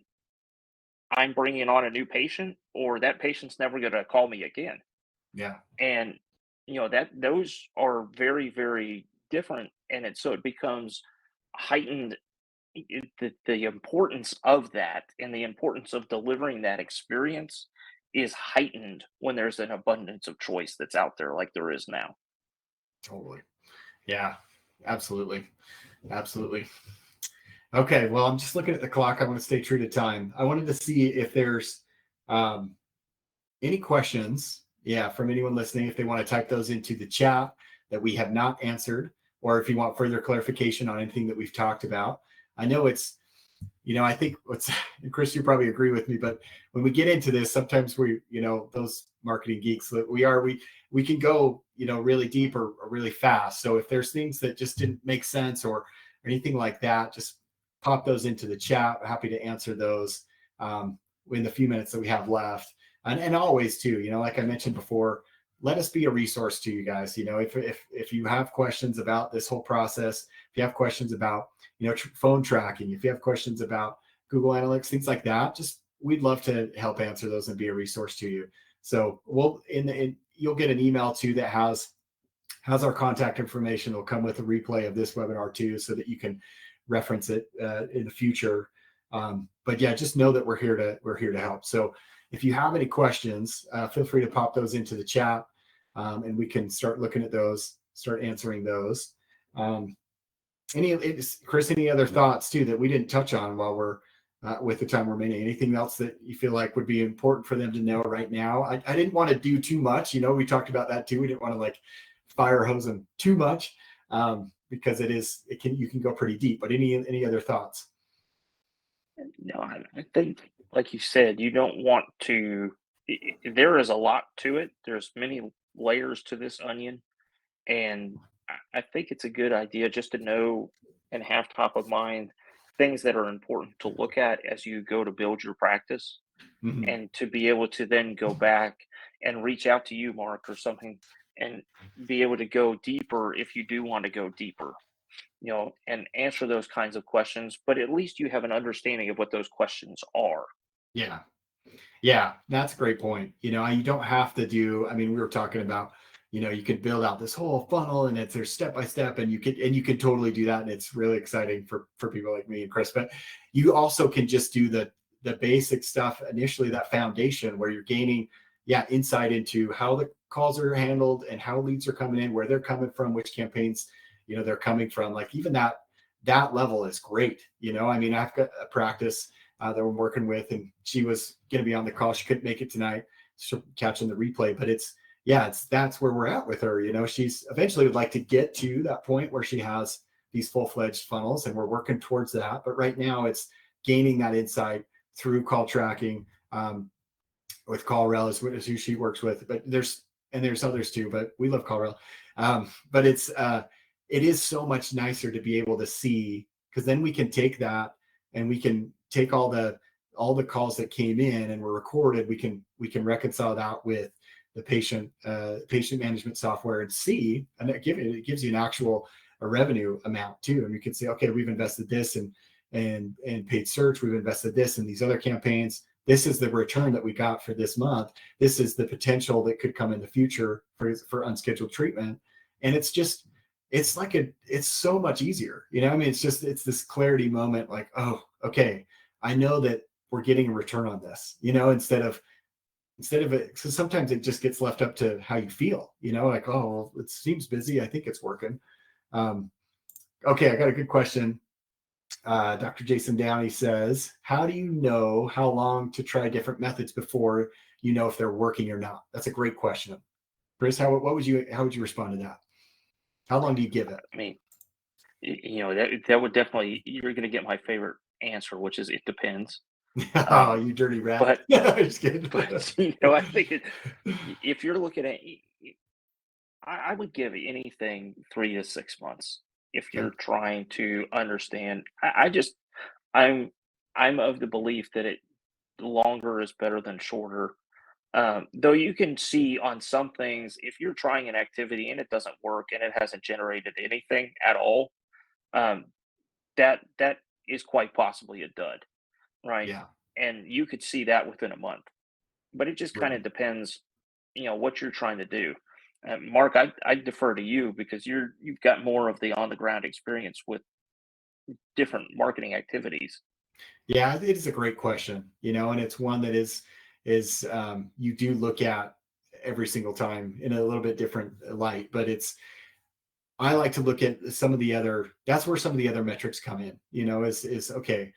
I'm bringing on a new patient or that patient's never going to call me again. Yeah. And that those are very, very different. And it becomes heightened. The importance of that and the importance of delivering that experience is heightened when there's an abundance of choice that's out there like there is now. Totally. Yeah, absolutely. Absolutely. Okay. Well, I'm just looking at the clock. I want to stay true to time. I wanted to see if there's any questions. Yeah. From anyone listening, if they want to type those into the chat that we have not answered, or if you want further clarification on anything that we've talked about. I know it's, I think Chris, you probably agree with me, but when we get into this, sometimes we, those marketing geeks that we can go, really deep or really fast. So if there's things that just didn't make sense or anything like that, just pop those into the chat. I'm happy to answer those in the few minutes that we have left. And always too, like I mentioned before, let us be a resource to you guys. If you have questions about this whole process, if you have questions about, phone tracking, if you have questions about Google Analytics, things like that, we'd love to help answer those and be a resource to you. So you'll get an email too that has has our contact information. It'll come with a replay of this webinar too, so that you can reference it in the future. But yeah, just know that we're here to help. So if you have any questions, feel free to pop those into the chat, and we can start looking at those, start answering those. Chris, any other thoughts too that we didn't touch on while we're with the time remaining? Anything else that you feel like would be important for them to know right now? I didn't want to do too much. We talked about that too. We didn't want to like fire hose them too much, because you can go pretty deep. But any other thoughts? No, I think, like you said, you don't want to. There is a lot to it. There's many layers to this onion, and I think it's a good idea just to know and have top of mind things that are important to look at as you go to build your practice, Mm-hmm. and to be able to then go back and reach out to you, Mark, or something, and be able to go deeper if you do want to go deeper, and answer those kinds of questions. But at least you have an understanding of what those questions are. Yeah. Yeah, that's a great point. You don't have to do, we were talking about, you could build out this whole funnel, and there's step by step, and you could totally do that. And it's really exciting for people like me and Chris, but you also can just do the basic stuff initially, that foundation where you're gaining, insight into how the calls are handled and how leads are coming in, where they're coming from, which campaigns, they're coming from. Like even that level is great. I've got a practice that we're working with, and she was going to be on the call. She couldn't make it tonight, so catching the replay, but that's where we're at with her. She's eventually would like to get to that point where she has these full-fledged funnels, and we're working towards that. But right now it's gaining that insight through call tracking, with CallRail is who she works with, but there's others too, but we love CallRail. But it is so much nicer to be able to see, because then we can take that and we can take all the calls that came in and were recorded. We can reconcile that with the patient management software and see, and it gives you an actual revenue amount too. And you can say, okay, we've invested this in paid search, we've invested this in these other campaigns. This is the return that we got for this month. This is the potential that could come in the future for unscheduled treatment. And it's so much easier. It's this clarity moment, like, oh, okay, I know that we're getting a return on this, instead of it, because sometimes it just gets left up to how you feel, like, oh, well, it seems busy, I think it's working. Okay, I got a good question. Dr. Jason Downey says, how do you know how long to try different methods before you know if they're working or not? That's a great question. Chris, how would you respond to that? How long do you give it? That would definitely, you're going to get my favorite answer, which is it depends. Oh, you dirty rat. But, just kidding. but I think if you're looking at, I would give anything 3 to 6 months if you're trying to understand. I'm of the belief that longer is better than shorter. Though you can see on some things, if you're trying an activity and it doesn't work and it hasn't generated anything at all, that is quite possibly a dud, right? Yeah. And you could see that within a month. But it just kind of Right. depends, what you're trying to do. Mark, I defer to you because you've got more of the on the ground experience with different marketing activities. Yeah, it is a great question, and it's one that is you do look at every single time in a little bit different light, but I like to look at that's where some of the other metrics come in, is okay,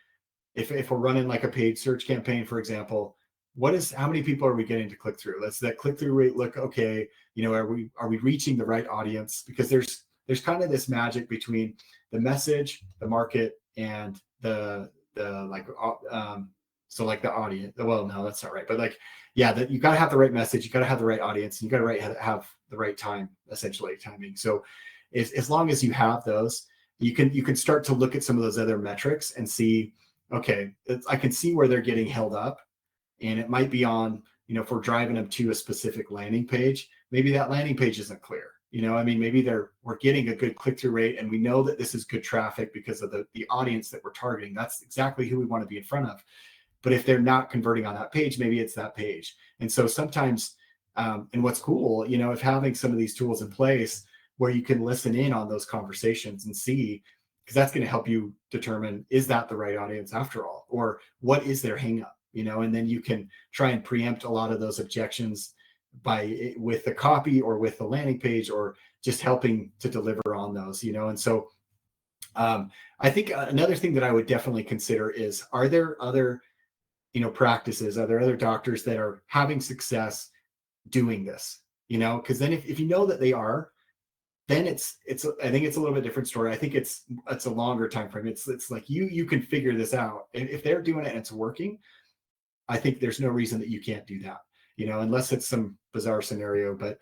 if we're running like a paid search campaign, for example, how many people are we getting to click through? Let's that click through rate look okay. Are we reaching the right audience? Because there's kind of this magic between the message, the market, and the so like the audience. Well, no, that's not right. But you got to have the right message, you got to have the right audience, and you got to have the right timing. So as long as you have those, you can start to look at some of those other metrics and see, okay, I can see where they're getting held up. And it might be on, if we're driving them to a specific landing page, maybe that landing page isn't clear. Maybe we're getting a good click-through rate, and we know that this is good traffic because of the audience that we're targeting. That's exactly who we want to be in front of. But if they're not converting on that page, maybe it's that page. And so sometimes, and what's cool, if having some of these tools in place, where you can listen in on those conversations and see, because that's going to help you determine, is that the right audience after all, or what is their hang up, and then you can try and preempt a lot of those objections with the copy or with the landing page, or just helping to deliver on those, and so I think another thing that I would definitely consider is, are there other practices, are there other doctors that are having success doing this, because then if you know that they are, then it's I think it's a little bit different story. I think it's a longer time frame. It's like you can figure this out. If they're doing it and it's working, I think there's no reason that you can't do that, unless it's some bizarre scenario. But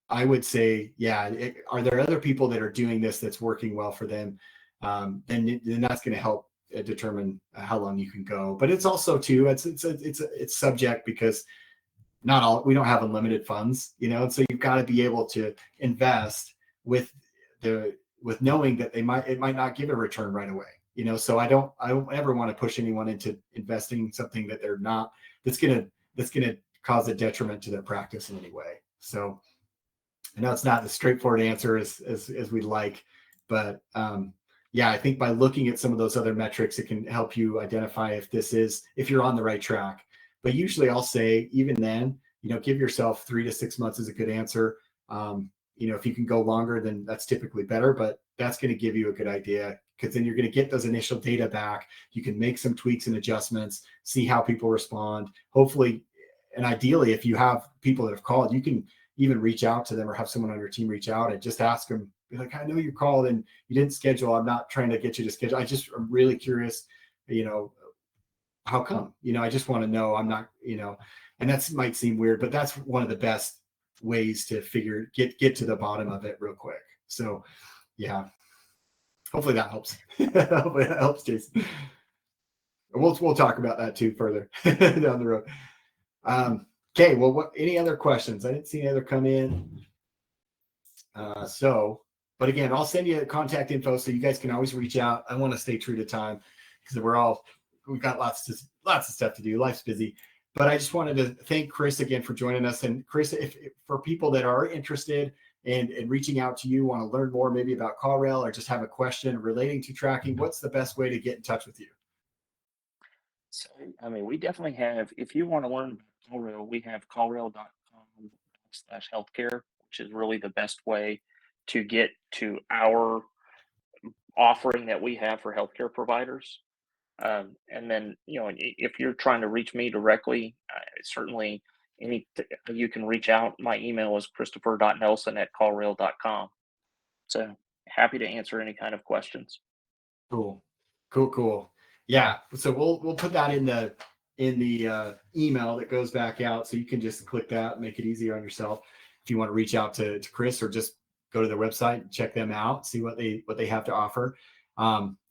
I would say, yeah, are there other people that are doing this that's working well for them? Then that's going to help determine how long you can go. But it's also too, it's subject, because we don't have unlimited funds, and so you've got to be able to invest with knowing that it might not give a return right away, so I don't ever want to push anyone into investing something that they're not, that's going to cause a detriment to their practice in any way. So I know it's not a straightforward answer as we'd like, but yeah, I think by looking at some of those other metrics, it can help you identify if you're on the right track. But usually I'll say, even then, give yourself 3 to 6 months is a good answer. If you can go longer, then that's typically better, but that's going to give you a good idea, because then you're going to get those initial data back. You can make some tweaks and adjustments, see how people respond. Hopefully, and ideally, if you have people that have called, you can even reach out to them, or have someone on your team reach out and just ask them, be like, I know you called and you didn't schedule. I'm not trying to get you to schedule. I'm really curious, how come? I just want to know. I'm not, and that might seem weird, but that's one of the best ways to get to the bottom of it real quick. So yeah, hopefully that helps. Hopefully that helps, Jason. We'll talk about that too further down the road. Okay. Well, any other questions? I didn't see any other come in. But again, I'll send you contact info so you guys can always reach out. I want to stay true to time, because we've got lots of stuff to do. Life's busy. But I just wanted to thank Chris again for joining us. And Chris, if for people that are interested in reaching out to you, want to learn more maybe about CallRail, or just have a question relating to tracking, what's the best way to get in touch with you? So, we definitely have, if you want to learn about CallRail, we have callrail.com/healthcare, which is really the best way to get to our offering that we have for healthcare providers. And then, if you're trying to reach me directly, certainly you can reach out. My email is christopher.nelson@callrail.com. So happy to answer any kind of questions. Cool. Yeah. So we'll put that in the email that goes back out, so you can just click that, make it easier on yourself if you want to reach out to Chris, or just go to their website and check them out, see what they have to offer.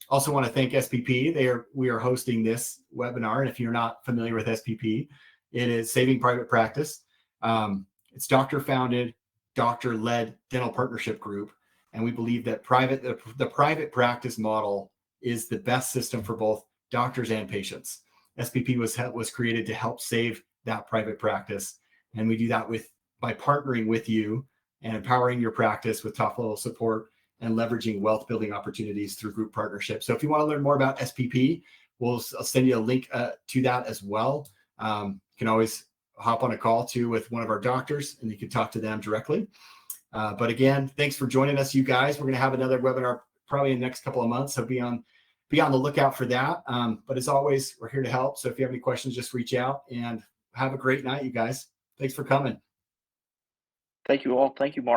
Also want to thank SPP. We are hosting this webinar, and if you're not familiar with SPP, it is Saving Private Practice. It's doctor-founded, doctor-led dental partnership group, and we believe that the private practice model is the best system for both doctors and patients. SPP was created to help save that private practice, and we do that by partnering with you and empowering your practice with top-level support and leveraging wealth building opportunities through group partnerships. So if you want to learn more about SPP, I'll send you a link to that as well. You can always hop on a call too with one of our doctors, and you can talk to them directly. But again, thanks for joining us, you guys. We're going to have another webinar probably in the next couple of months, so be on the lookout for that. But as always, we're here to help. So if you have any questions, just reach out, and have a great night, you guys. Thanks for coming. Thank you all. Thank you, Mark.